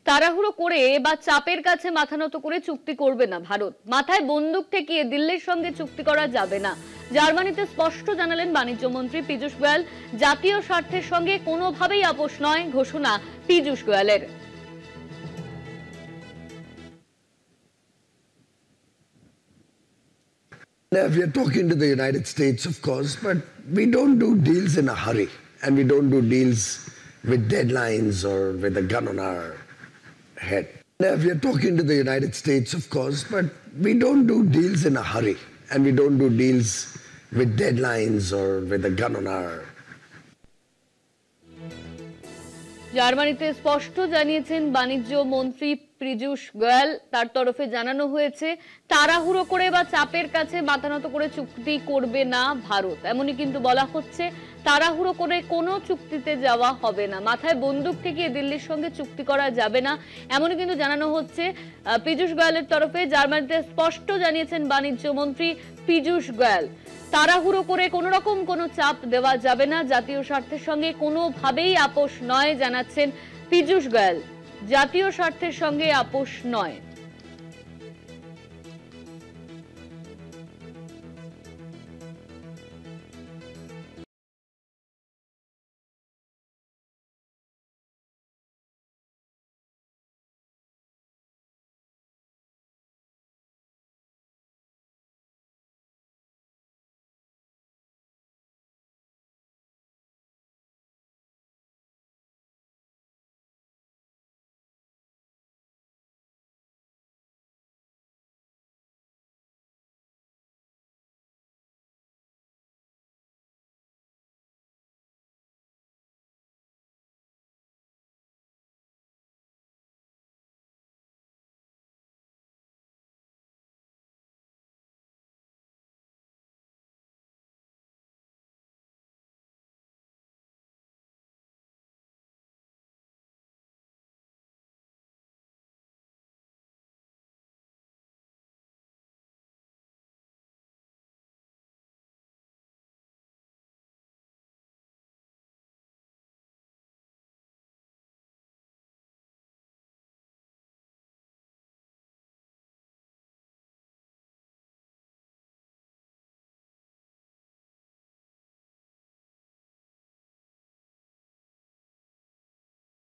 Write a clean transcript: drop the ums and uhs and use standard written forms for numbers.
তাড়াহুড়ো করে বা চাপের কাছে মাথা নত করে চুক্তি করবে না ভারত। মাথায় বন্দুক ঠেকিয়ে দিল্লির সঙ্গে চুক্তি করা যাবে না। জার্মানিতে স্পষ্ট জানালেন বাণিজ্য মন্ত্রী পীযূষ গোয়েল। জাতীয় স্বার্থের সঙ্গে কোনোভাবেই আপোষ নয় ঘোষণা Piyush গোয়েলের। We are talking to the United States, of course, but we don't do deals in a hurry, and we don't do deals with deadlines or with a gun on our head. We are talking to the United States, of course, but we don't do deals in a hurry, and we don't do deals with deadlines or with a gun on our head. জার্মানিতে স্পষ্ট জানিয়েছেন বাণিজ্য মন্ত্রী পীযূষ গোয়েল। তার তরফে জানানো হয়েছে তাড়াহুড়ো করে বা চাপের কাছে মাথা নত করে চুক্তি করবে না ভারত। এমনই কিন্তু বলা হচ্ছে, তাড়াহুড়ো করে কোনো চুক্তিতে যাওয়া হবে না, মাথায় বন্দুক ঠেকিয়ে দিল্লির সঙ্গে চুক্তি করা যাবে না, এমনই কিন্তু জানানো হচ্ছে পীযূষ গোয়েলের তরফে। জার্মানিতে স্পষ্ট জানিয়েছেন বাণিজ্য মন্ত্রী পীযূষ গোয়েল, তাড়াহুড়ো করে কোনো রকম কোনো চাপ দেওয়া যাবে না, জাতীয় স্বার্থের সঙ্গে কোনোভাবেই আপোষ নয় জানাচ্ছেন পীযূষ গোয়েল। জাতীয় স্বার্থের সঙ্গে আপোষ নয়।